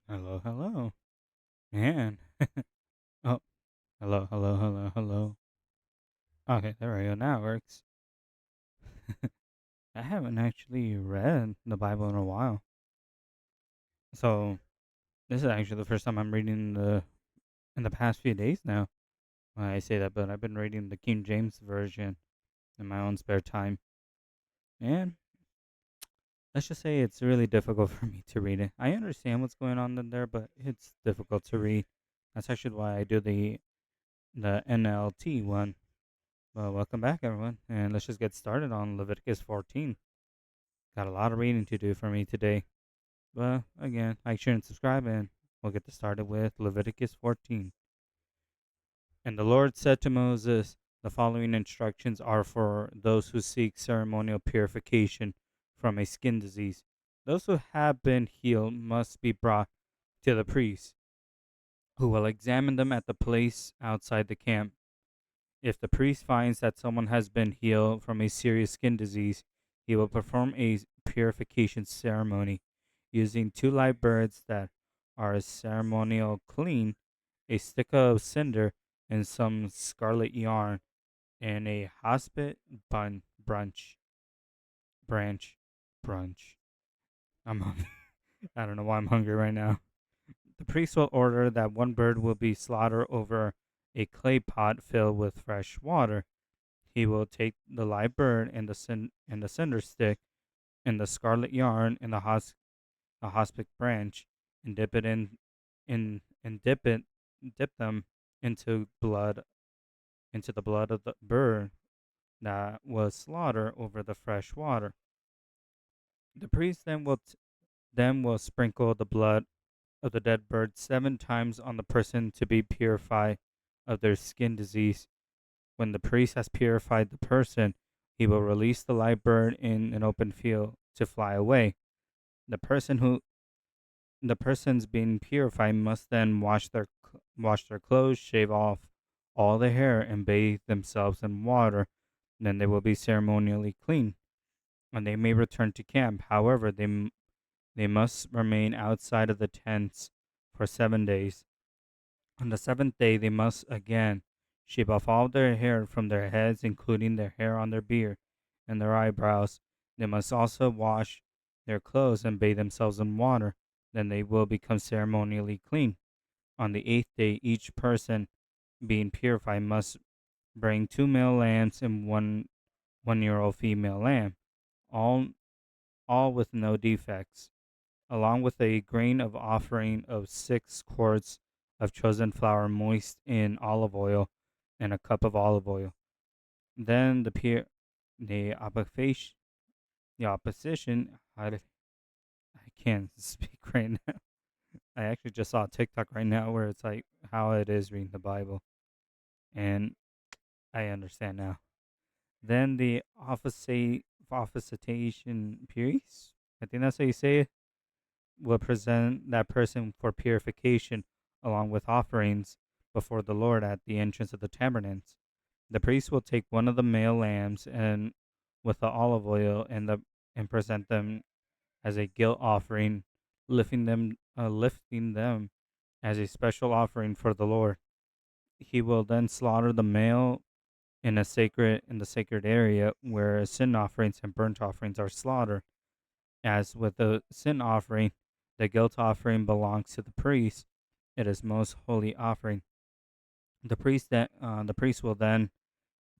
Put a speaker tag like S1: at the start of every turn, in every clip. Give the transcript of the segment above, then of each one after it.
S1: Hello, hello. Man. Oh, hello, hello, hello, hello. Okay, there we go. Now it works. I haven't actually read the Bible in a while. So this is actually the first time I'm reading in the past few days now. I say that, but I've been reading the King James version in my own spare time. And let's just say it's really difficult for me to read it. I understand what's going on in there, but it's difficult to read. That's actually why I do the NLT one. Well, welcome back, everyone, and let's just get started on Leviticus 14. Got a lot of reading to do for me today. But again, like, share, and subscribe, and we'll get started with Leviticus 14. And the Lord said to Moses, the following instructions are for those who seek ceremonial purification from a skin disease. Those who have been healed must be brought to the priest, who will examine them at the place outside the camp. If the priest finds that someone has been healed from a serious skin disease, he will perform a purification ceremony using two live birds that are ceremonial clean, a stick of cinder, and some scarlet yarn, and a hospit branch brunch. I don't know why I'm hungry right now. The priest will order that one bird will be slaughtered over a clay pot filled with fresh water. He will take the live bird and the cinder stick and the scarlet yarn and the hospic branch and dip them into the blood of the bird that was slaughtered over the fresh water. The priest then will sprinkle the blood of the dead bird 7 times on the person to be purified of their skin disease. When the priest has purified the person, he will release the live bird in an open field to fly away. The person who the persons being purified must then wash their clothes, shave off all the hair, and bathe themselves in water. Then they will be ceremonially clean, and they may return to camp. However, they must remain outside of the tents for 7 days. On the seventh day, they must again shave off all their hair from their heads, including their hair on their beard and their eyebrows. They must also wash their clothes and bathe themselves in water. Then they will become ceremonially clean. On the eighth day, each person being purified must bring two male lambs and one-year-old female lamb, all all with no defects, along with a grain of offering of 6 quarts of chosen flour moist in olive oil and a cup of olive oil. Then the opposition, the opposition, I can't speak right now. I actually just saw a TikTok right now where it's like how it is reading the Bible, and I understand now. Then the officiation priest, I think that's how you say it, will present that person for purification along with offerings before the Lord at the entrance of the tabernacle. The priest will take one of the male lambs and with the olive oil and present them as a guilt offering, lifting them as a special offering for the Lord. He will then slaughter the male in the sacred area where sin offerings and burnt offerings are slaughtered. As with the sin offering, the guilt offering belongs to the priest. It is most holy offering. The priest will then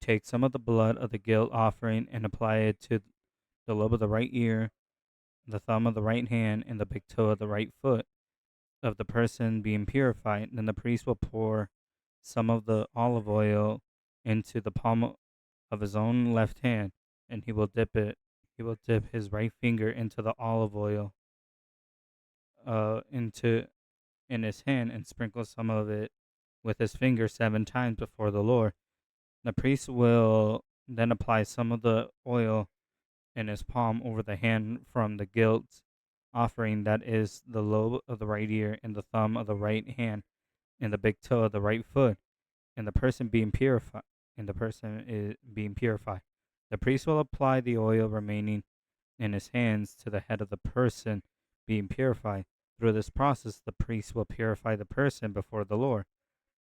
S1: take some of the blood of the guilt offering and apply it to the lobe of the right ear, the thumb of the right hand, and the big toe of the right foot of the person being purified. Then the priest will pour some of the olive oil into the palm of his own left hand, and He will dip his right finger into the olive oil, into in his hand, and sprinkle some of it with his finger 7 times before the Lord. The priest will then apply some of the oil in his palm over the hand from the guilt offering, that is the lobe of the right ear and the thumb of the right hand and the big toe of the right foot, and the person being purified. And the person is being purified. The priest will apply the oil remaining in his hands to the head of the person being purified. Through this process, the priest will purify the person before the Lord.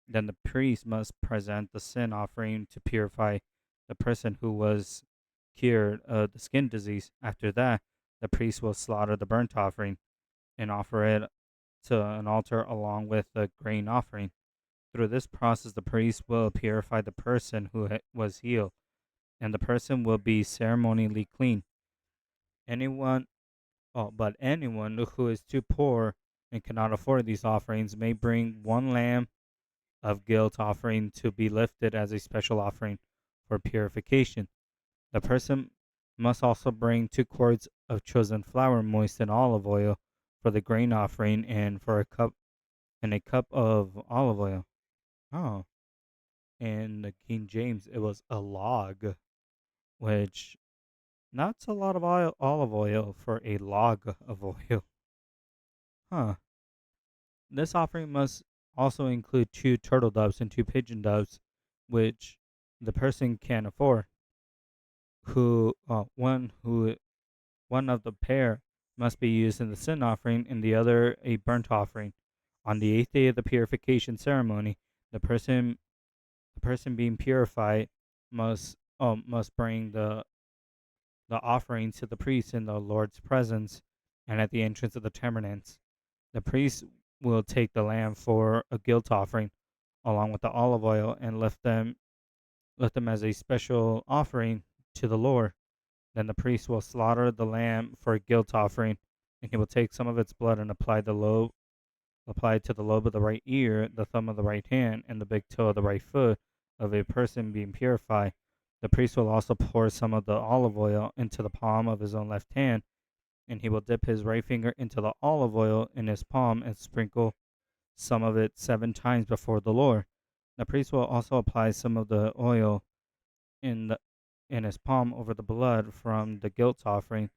S1: Then the priest must present the sin offering to purify the person who was cured of the skin disease. After that, the priest will slaughter the burnt offering and offer it to an altar along with the grain offering. Through this process, the priest will purify the person who was healed, and the person will be ceremonially clean. Anyone, but anyone who is too poor and cannot afford these offerings may bring one lamb of guilt offering to be lifted as a special offering for purification. The person must also bring 2 quarts of chosen flour moist in olive oil for the grain offering and a cup of olive oil. Oh, in the King James it was a log, which that's a lot of olive oil for a log of oil. Huh. This offering must also include 2 turtle doves and 2 pigeon doves, which the person can afford. One of the pair must be used in the sin offering, and the other a burnt offering. On the 8th day of the purification ceremony, the person the person being purified must bring the offering to the priest in the Lord's presence and at the entrance of the tabernacle. The priest will take the lamb for a guilt offering along with the olive oil and lift them as a special offering to the Lord. Then the priest will slaughter the lamb for a guilt offering, and he will take some of its blood and apply it to the lobe of the right ear, the thumb of the right hand, and the big toe of the right foot of a person being purified. The priest will also pour some of the olive oil into the palm of his own left hand, and he will dip his right finger into the olive oil in his palm and sprinkle some of it 7 times before the Lord. The priest will also apply some of the oil in the in his palm over the blood from the guilt offering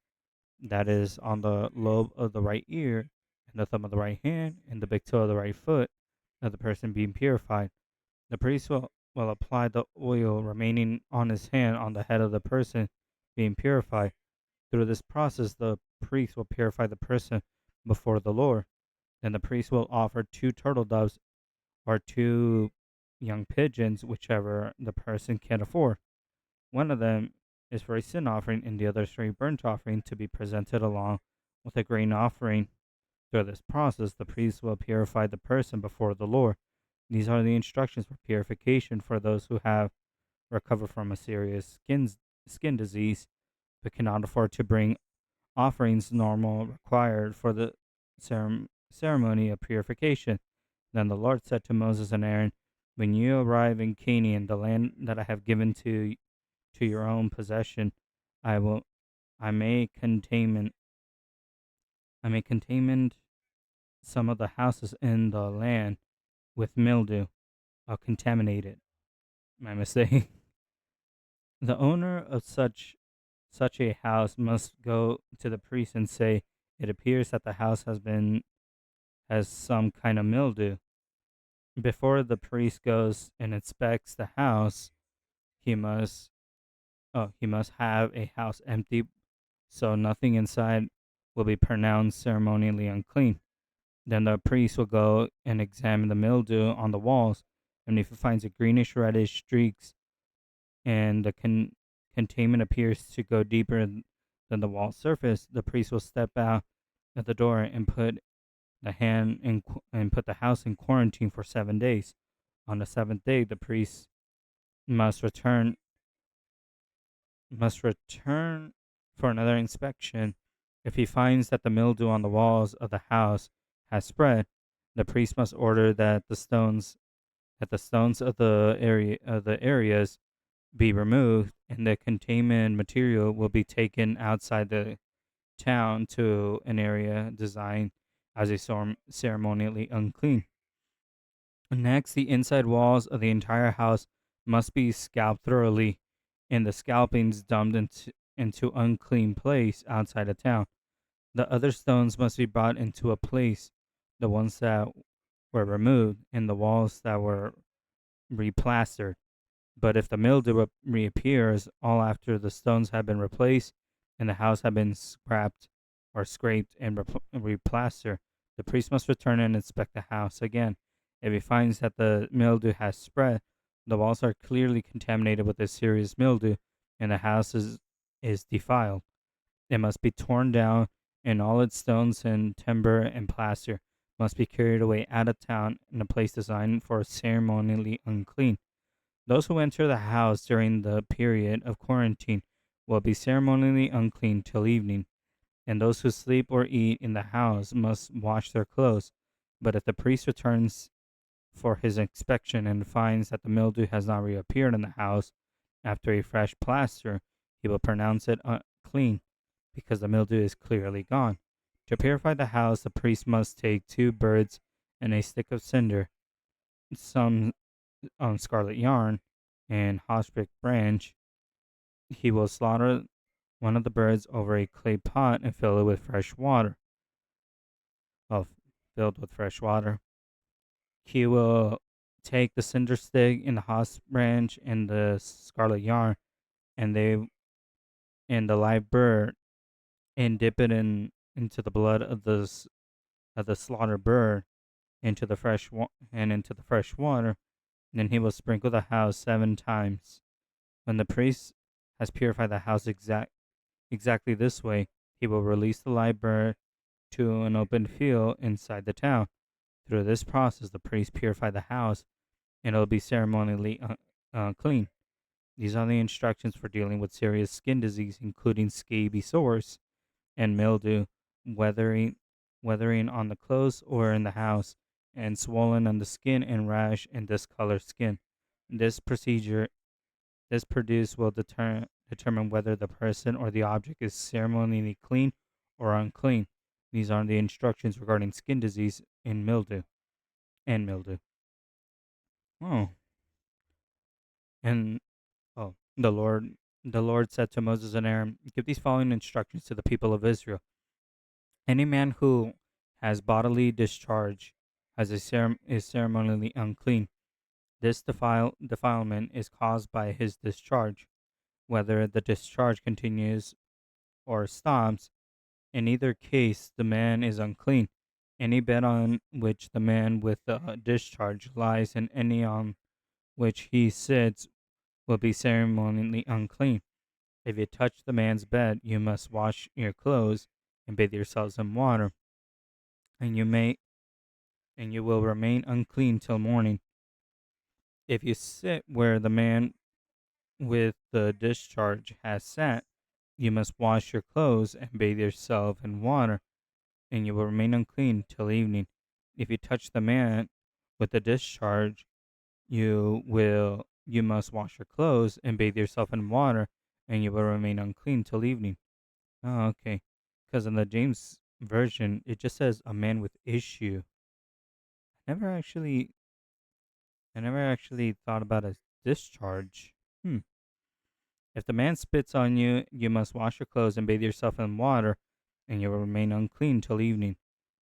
S1: that is on the lobe of the right ear and the thumb of the right hand and the big toe of the right foot of the person being purified. The priest will apply the oil remaining on his hand on the head of the person being purified. Through this process, the priest will purify the person before the Lord. Then the priest will offer 2 turtle doves or 2 young pigeons, whichever the person can afford. One of them is for a sin offering, and the other is for a burnt offering to be presented along with a grain offering. Through this process, the priest will purify the person before the Lord. These are the instructions for purification for those who have recovered from a serious skin disease but cannot afford to bring offerings normal required for the ceremony of purification. Then the Lord said to Moses and Aaron, "When you arrive in Canaan, the land that I have given to your own possession, I will I may contaminate some of the houses in the land with mildew. I'll contaminate it." My mistake. The owner of such a house must go to the priest and say, "It appears that the house has some kind of mildew." Before the priest goes and inspects the house, he must he must have a house empty so nothing inside will be pronounced ceremonially unclean. Then the priest will go and examine the mildew on the walls, and if he finds a greenish reddish streaks and the containment appears to go deeper than the wall surface, the priest will step out at the door and put the house in quarantine for 7 days. On the seventh day, the priest must return for another inspection. If he finds that the mildew on the walls of the house has spread, the priest must order that the stones of the areas be removed, and the containment material will be taken outside the town to an area designed as a ceremonially unclean. Next, the inside walls of the entire house must be scalped thoroughly, and the scalpings dumped into unclean place outside the town. The other stones must be brought into a place, the ones that were removed, and the walls that were replastered. But if the mildew reappears all after the stones have been replaced and the house have been scraped or scraped and replastered, The priest must return and inspect the house again. If he finds that the mildew has spread, the walls are clearly contaminated with a serious mildew, and the house is defiled. It must be torn down, and all its stones and timber and plaster must be carried away out of town in a place designed for ceremonially unclean. Those who enter the house during the period of quarantine will be ceremonially unclean till evening, and those who sleep or eat in the house must wash their clothes. But if the priest returns for his inspection and finds that the mildew has not reappeared in the house after a fresh plaster, he will pronounce it clean, because the mildew is clearly gone. To purify the house, the priest must take 2 birds and a stick of cinder, some scarlet yarn, and hospic branch. He will slaughter one of the birds over a clay pot and fill it with fresh water. Well, filled with fresh water. He will take the cinder stick and the hospic branch and the scarlet yarn, and the live bird, and dip it into the blood of the slaughtered bird into the fresh water. And then he will sprinkle the house 7 times. When the priest has purified the house exactly this way, he will release the live bird to an open field inside the town. Through this process, the priest purified the house, and it will be ceremonially clean. These are the instructions for dealing with serious skin disease, including scaby sores and mildew, weathering, weathering on the clothes or in the house, and swollen on the skin and rash and discolored skin. This procedure, this produce will determine whether the person or the object is ceremonially clean or unclean. These are the instructions regarding skin disease in mildew and mildew. Oh, and oh, the Lord said to Moses and Aaron, "Give these following instructions to the people of Israel. Any man who has bodily discharge is ceremonially unclean. This defilement is caused by his discharge. Whether the discharge continues or stops, in either case, the man is unclean. Any bed on which the man with the discharge lies and any on which he sits will be ceremonially unclean. If you touch the man's bed, you must wash your clothes and bathe yourselves in water, and you will remain unclean till morning. If you sit where the man with the discharge has sat, you must wash your clothes and bathe yourself in water, and you will remain unclean till evening. If you touch the man with the discharge, you must wash your clothes and bathe yourself in water, and you will remain unclean till evening. Oh, okay. Because in the James version, it just says a man with issue. Never actually I never actually thought about a discharge. Hmm. If the man spits on you, you must wash your clothes and bathe yourself in water, and you will remain unclean till evening.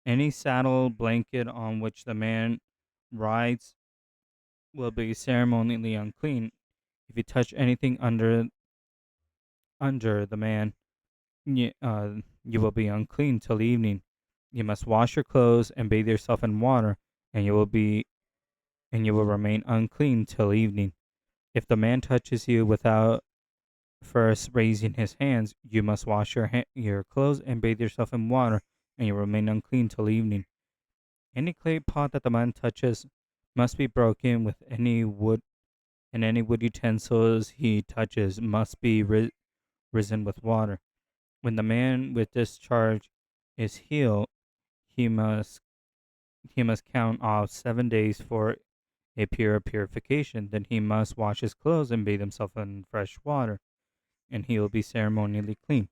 S1: Any saddle blanket on which the man rides will be ceremonially unclean. If you touch anything under the man, you will be unclean till evening. You must wash your clothes and bathe yourself in water, and you will remain unclean till evening. If the man touches you without first raising his hands, you must wash your clothes and bathe yourself in water, and you remain unclean till evening. Any clay pot that the man touches must be broken with any wood, and any wood utensils he touches must be risen with water. When the man with discharge is healed, he must he must count off 7 days for a purification. Then he must wash his clothes and bathe himself in fresh water, and he will be ceremonially clean.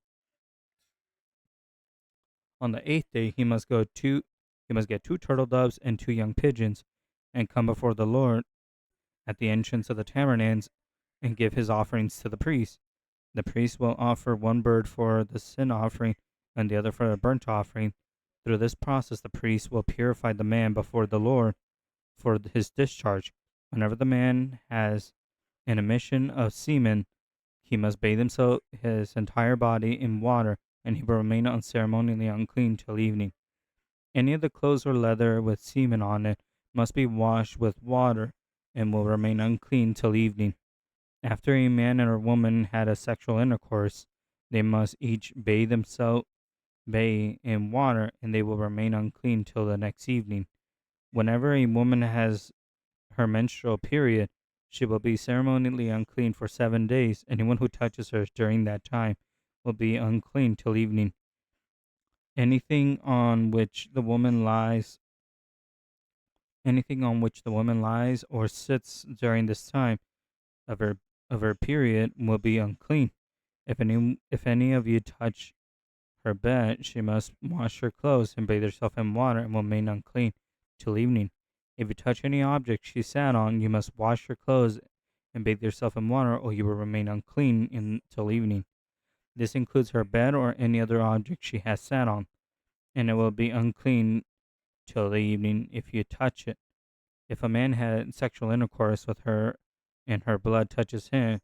S1: On the 8th day, he must get 2 turtle doves and 2 young pigeons, and come before the Lord at the entrance of the tabernacle and give his offerings to the priest. The priest will offer 1 bird for the sin offering and the other for the burnt offering. Through this process, the priest will purify the man before the Lord for his discharge. Whenever the man has an emission of semen, he must bathe himself his entire body in water, and he will remain unceremonially unclean till evening. Any of the clothes or leather with semen on it must be washed with water and will remain unclean till evening. After a man and a woman had a sexual intercourse, they must each bathe in water, and they will remain unclean till the next evening. Whenever a woman has her menstrual period, she will be ceremonially unclean for 7 days. Anyone who touches her during that time will be unclean till evening. Anything on which the woman lies, anything on which the woman lies or sits during this time of her period will be unclean. If any of you touch her bed, she must wash her clothes and bathe herself in water and will remain unclean till evening. If you touch any object she sat on, you must wash your clothes and bathe yourself in water, or you will remain unclean until evening. This includes her bed or any other object she has sat on, and it will be unclean till the evening if you touch it. If a man had sexual intercourse with her and her blood touches him,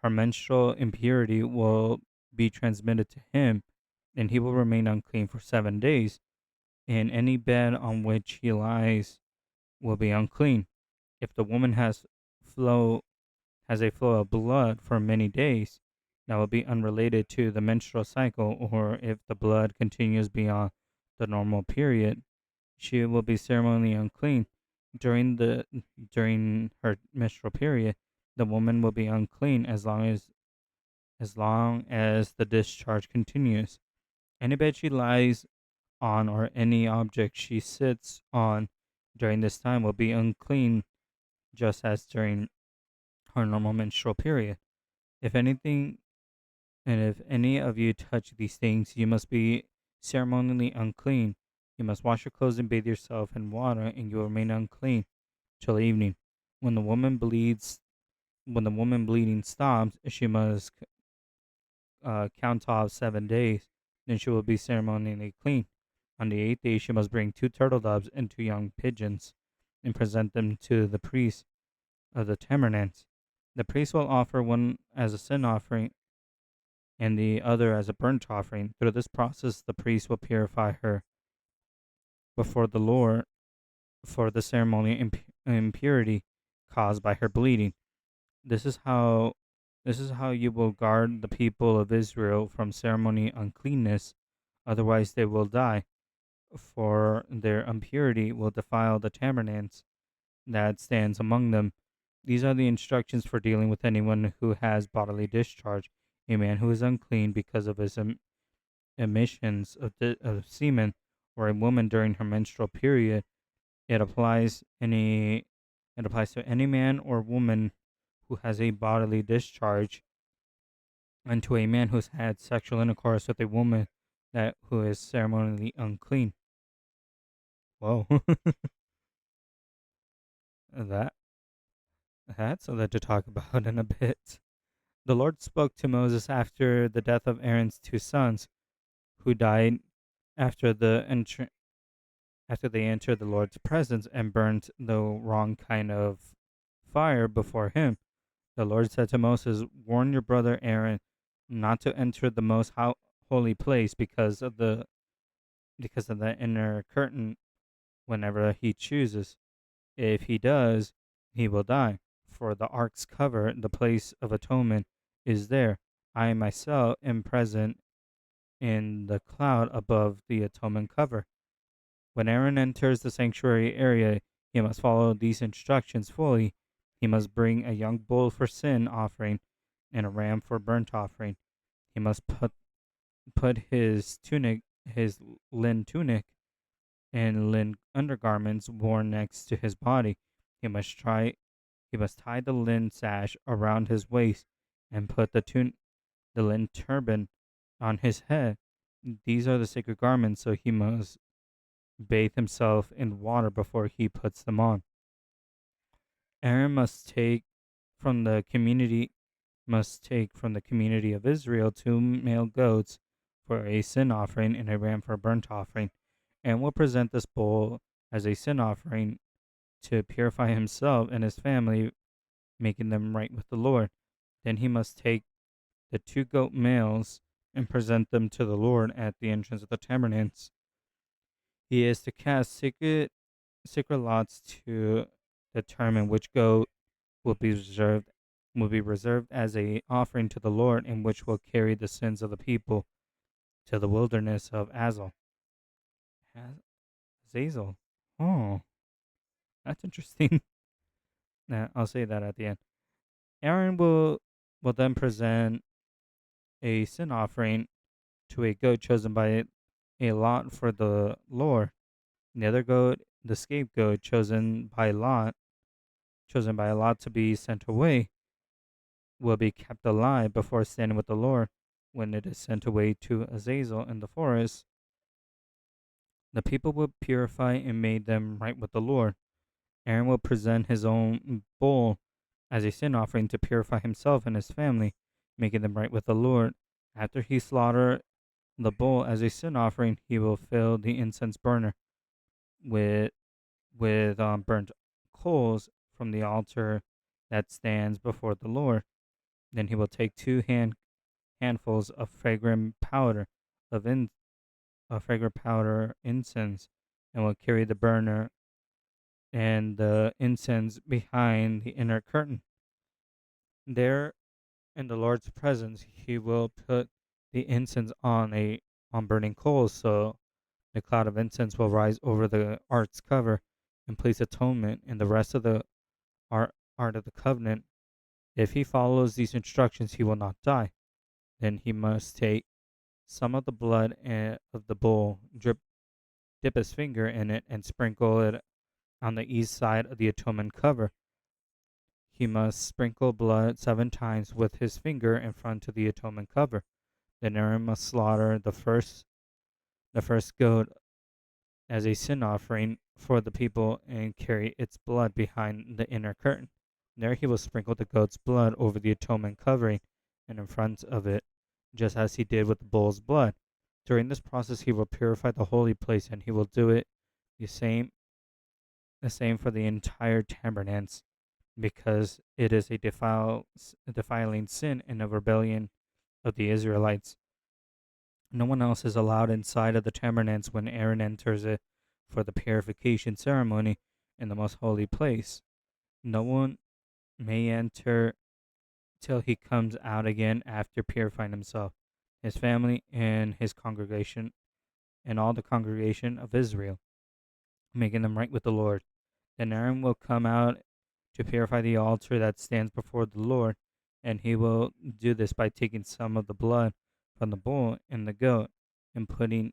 S1: her menstrual impurity will be transmitted to him, and he will remain unclean for 7 days, and any bed on which he lies will be unclean. If the woman flow has a flow of blood for many days, that will be unrelated to the menstrual cycle, or if the blood continues beyond the normal period, she will be ceremonially unclean. During the during her menstrual period, the woman will be unclean as long as the discharge continues. Any bed she lies on or any object she sits on during this time will be unclean, just as during her normal menstrual period. If anything, and if any of you touch these things, you must be ceremonially unclean. You must wash your clothes and bathe yourself in water, and you will remain unclean till evening. When the woman bleeds, when the woman bleeding stops, she must count off 7 days. Then she will be ceremonially clean. On the eighth day, she must bring 2 turtle doves and 2 young pigeons, and present them to the priest of the tabernacle. The priest will offer one as a sin offering and the other as a burnt offering. Through this process, the priest will purify her before the Lord for the ceremonial impurity caused by her bleeding. This is how this is how you will guard the people of Israel from ceremony uncleanness, otherwise they will die, for their impurity will defile the tabernacle that stands among them. These are the instructions for dealing with anyone who has bodily discharge. A man who is unclean because of his emissions of semen, or a woman during her menstrual period. It applies any it applies to any man or woman who has a bodily discharge, and to a man who's had sexual intercourse with a woman that who is ceremonially unclean. Whoa. that that's something to talk about in a bit. The Lord spoke to Moses after the death of Aaron's 2 sons, who died after after they entered the Lord's presence and burnt the wrong kind of fire before him. The Lord said to Moses, "Warn your brother Aaron not to enter the most holy place because of the inner curtain whenever he chooses. If he does, he will die. For the ark's cover, the place of atonement, is there. I myself am present in the cloud above the atonement cover. When Aaron enters the sanctuary area, he must follow these instructions fully. He must bring a young bull for sin offering and a ram for burnt offering. He must put his linen tunic and linen undergarments worn next to his body. He must tie the linen sash around his waist and put the linen turban on his head. These are the sacred garments, so he must bathe himself in water before he puts them on. Aaron from the community must take from the community of Israel 2 male goats for a sin offering and a ram for a burnt offering, and will present this bull as a sin offering to purify himself and his family, making them right with the Lord. Then he must take the 2 goat males and present them to the Lord at the entrance of the tabernacle. He is to cast secret lots to determine which goat will be reserved as a offering to the Lord, and which will carry the sins of the people to the wilderness of Azazel. Oh, that's interesting. Nah, I'll say that at the end. Aaron will then present a sin offering to a goat chosen by a lot for the Lord. The other goat, the scapegoat, chosen by a lot to be sent away, will be kept alive before standing with the Lord. When it is sent away to Azazel in the forest, the people will purify and make them right with the Lord. Aaron will present his own bull as a sin offering to purify himself and his family, making them right with the Lord. After he slaughters the bull as a sin offering, he will fill the incense burner with burnt coals from the altar that stands before the Lord. Then he will take handfuls of of in, fragrant powder incense, and will carry the burner and the incense behind the inner curtain. There, in the Lord's presence, he will put the incense on burning coals, so the cloud of incense will rise over the ark's cover and place atonement in the rest of the art of the covenant. If he follows these instructions, he will not die. Then he must take some of the blood of the bull, dip his finger in it, and sprinkle it on the east side of the atonement cover. He must sprinkle blood 7 times with his finger in front of the atonement cover. Then Aaron must slaughter the first goat as a sin offering for the people and carry its blood behind the inner curtain. There he will sprinkle the goat's blood over the atonement covering and in front of it, just as he did with the bull's blood. During this process, he will purify the holy place, and he will do it the same the same for the entire tabernacle, because it is a defiling sin and a rebellion of the Israelites. No one else is allowed inside of the tabernacle when Aaron enters it for the purification ceremony in the most holy place. No one may enter till he comes out again after purifying himself, his family, and his congregation, and all the congregation of Israel, making them right with the Lord. Then Aaron will come out to purify the altar that stands before the Lord, and he will do this by taking some of the blood from the bull and the goat and putting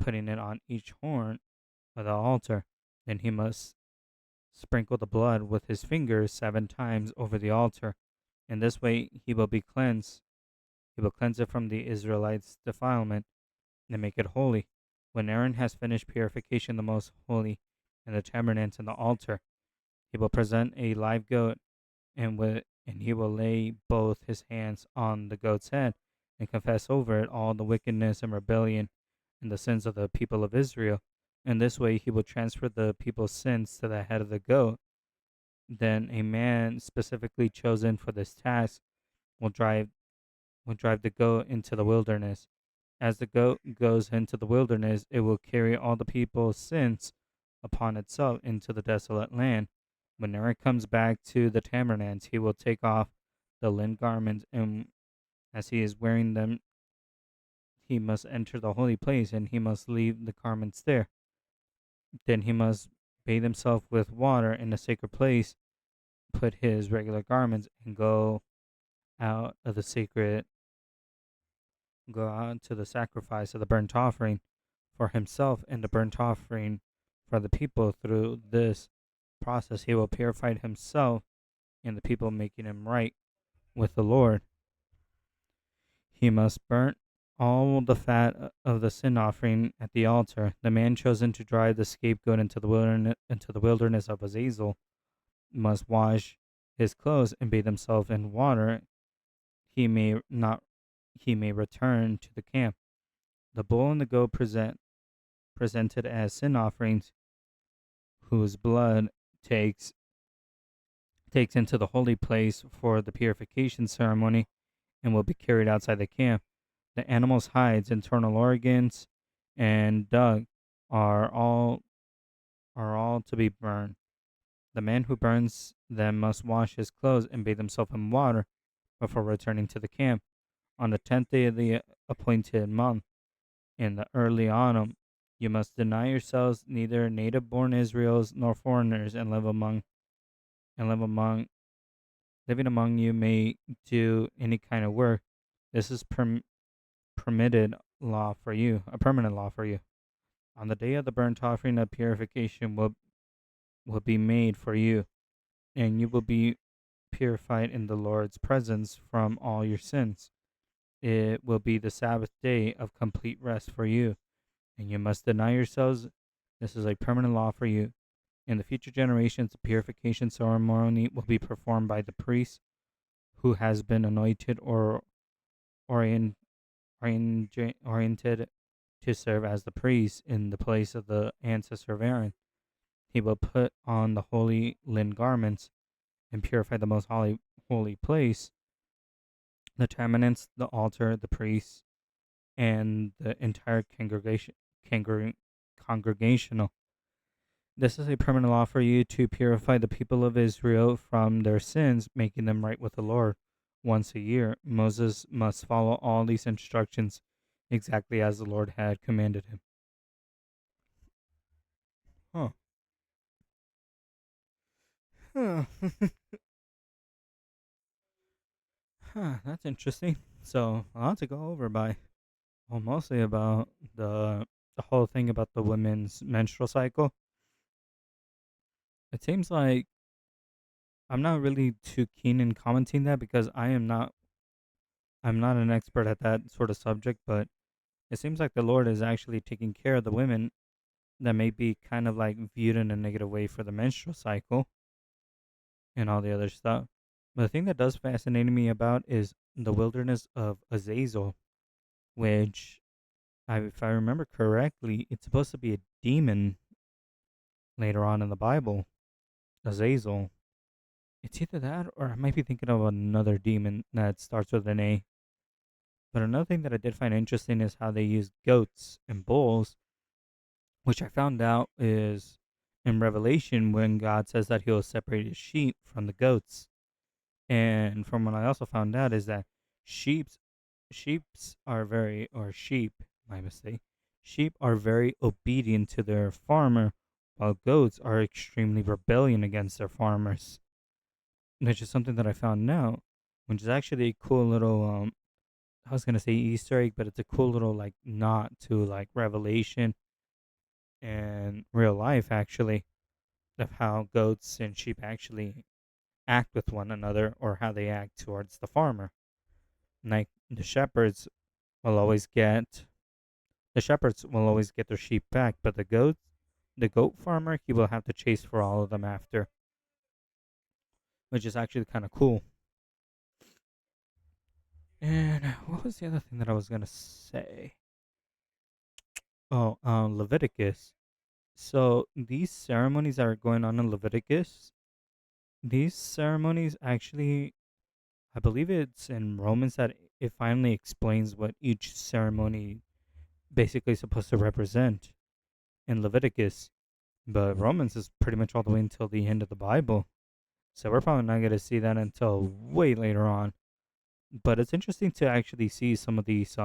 S1: it on each horn of the altar. Then he must sprinkle the blood with his fingers 7 times over the altar. In this way he will be cleansed. He will cleanse it from the Israelites' defilement and make it holy. When Aaron has finished purification, the most holy, and the tabernacle and the altar, he will present a live goat, and he will lay both his hands on the goat's head and confess over it all the wickedness and rebellion and the sins of the people of Israel. In this way, he will transfer the people's sins to the head of the goat. Then a man specifically chosen for this task will drive the goat into the wilderness. As the goat goes into the wilderness, it will carry all the people's sins upon itself into the desolate land. When Aaron comes back to the tabernacle, he will take off the linen garments, and as he is wearing them, he must enter the holy place, and he must leave the garments there. Then he must bathe himself with water in the sacred place, put his regular garments, and out of the sacred go out to the sacrifice of the burnt offering for himself and the burnt offering for the people. Through this process, he will purify himself and the people, making him right with the Lord. He must burn all the fat of the sin offering at the altar. The man chosen to drive the scapegoat into the wilderness of Azazel must wash his clothes and bathe himself in water. He may not. He may return to the camp. The bull and the goat presented as sin offerings, whose blood takes into the holy place for the purification ceremony and will be carried outside the camp. The animal's hides, internal organs, and dung are all to be burned. The man who burns them must wash his clothes and bathe himself in water before returning to the camp. On the 10th day of the appointed month, in the early autumn, you must deny yourselves neither native born Israels nor foreigners and live among living among you may do any kind of work. This is permitted law for you, a permanent law for you. On the day of the burnt offering, a purification will be made for you, and you will be purified in the Lord's presence from all your sins. It will be the Sabbath day of complete rest for you, and you must deny yourselves. This is a permanent law for you. In the future generations, the purification ceremony will be performed by the priest who has been anointed or orient, oriented to serve as the priest in the place of the ancestor of Aaron. He will put on the holy linen garments and purify the most holy place, the tabernacle, the altar, the priests, and the entire congregational. This is a permanent law for you to purify the people of Israel from their sins, making them right with the Lord. Once a year, Moses must follow all these instructions exactly as the Lord had commanded him. Huh. Huh. Huh. That's interesting. So, a lot to go over by. Well, mostly about the whole thing about the women's menstrual cycle. It seems like I'm not really too keen in commenting that because I'm not an expert at that sort of subject, but it seems like the Lord is actually taking care of the women that may be kind of like viewed in a negative way for the menstrual cycle and all the other stuff. But the thing that does fascinate me about is the wilderness of Azazel, which, if I remember correctly, it's supposed to be a demon later on in the Bible. Azazel. It's either that or I might be thinking of another demon that starts with an A. But another thing that I did find interesting is how they use goats and bulls, which I found out is in Revelation when God says that he'll separate his sheep from the goats. And from what I also found out is that sheep's sheep's are very or sheep, my mistake. Sheep are very obedient to their farmer, while goats are extremely rebellion against their farmers. Which is something that I found out, which is actually a cool little I was gonna say Easter egg, but it's a cool little like nod to like Revelation and real life actually of how goats and sheep actually act with one another or how they act towards the farmer. Like will always get the shepherds will always get their sheep back, but the goat farmer, he will have to chase for all of them after, which is actually kind of cool. And what was the other thing that I was gonna say? Oh, Leviticus. So these ceremonies that are going on in Leviticus, these ceremonies actually, I believe it's in Romans that it finally explains what each ceremony basically is supposed to represent in Leviticus. But Romans is pretty much all the way until the end of the Bible. So we're probably not going to see that until way later on. But it's interesting to actually see some of these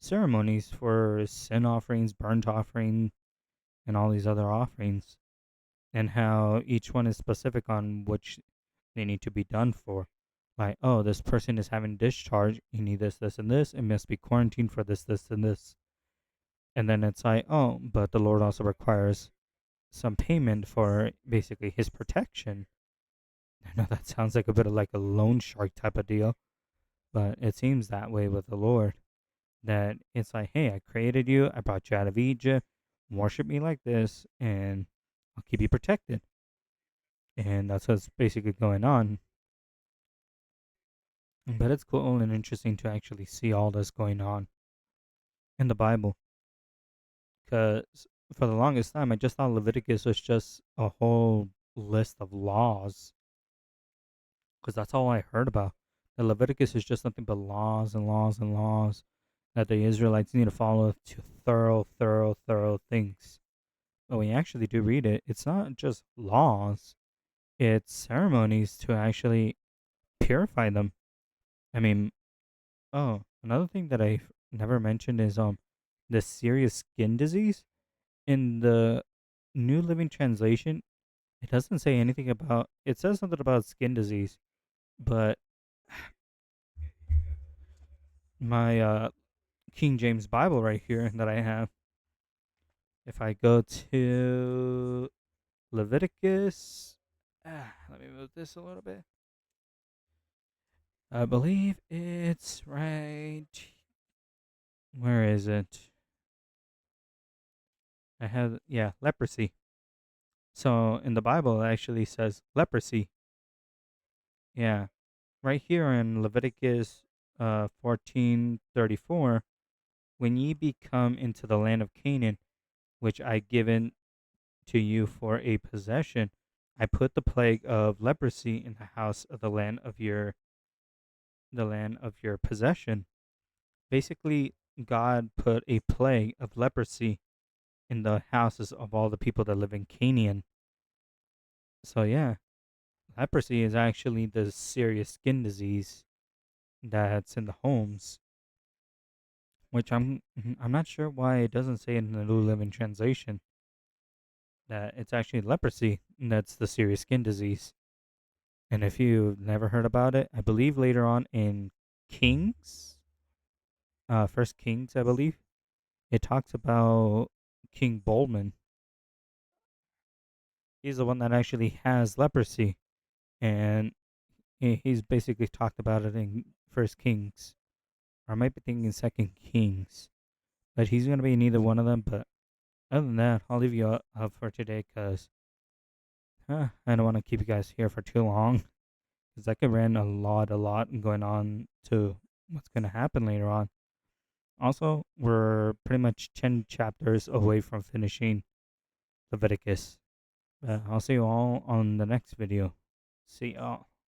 S1: ceremonies for sin offerings, burnt offering, and all these other offerings, and how each one is specific on which they need to be done for. Like, oh, this person is having discharge. You need this, this, and this. It must be quarantined for this, this, and this. And then it's like, oh, but the Lord also requires some payment for basically his protection. I know that sounds like a bit of like a loan shark type of deal, but it seems that way with the Lord. That it's like, hey, I created you, I brought you out of Egypt, worship me like this, and I'll keep you protected. And that's what's basically going on. But it's cool and interesting to actually see all this going on in the Bible. Because for the longest time, I just thought Leviticus was just a whole list of laws. Because that's all I heard about. The Leviticus is just nothing but laws and laws and laws. that the Israelites need to follow to thorough things. But when you actually do read it, it's not just laws, it's ceremonies to actually purify them. I mean, oh, another thing that I never mentioned is the serious skin disease. In the New Living Translation, it doesn't say anything about it says something about skin disease, but my King James Bible right here that I have, if I go to Leviticus, let me move this a little bit. I believe it's right. Where is it? I have, yeah, leprosy. So in the Bible, it actually says leprosy. Yeah, right here in Leviticus 14:34, when ye be come into the land of Canaan, which I given to you for a possession, I put the plague of leprosy in the house of the land of your possession. Basically, God put a plague of leprosy in the houses of all the people that live in Canaan. So yeah, leprosy is actually the serious skin disease that's in the homes, which I'm not sure why it doesn't say in the New Living Translation that it's actually leprosy that's the serious skin disease. And if you've never heard about it, I believe later on in Kings, First Kings, I believe it talks about King Bolman. He's the one that actually has leprosy, and he's basically talked about it in First Kings, or I might be thinking Second Kings. But he's gonna be in either one of them. But other than that, I'll leave you up for today because I don't want to keep you guys here for too long because I could rant a lot going on to what's gonna happen later on. Also, we're pretty much 10 chapters away from finishing Leviticus. I'll see you all on the next video. See y'all.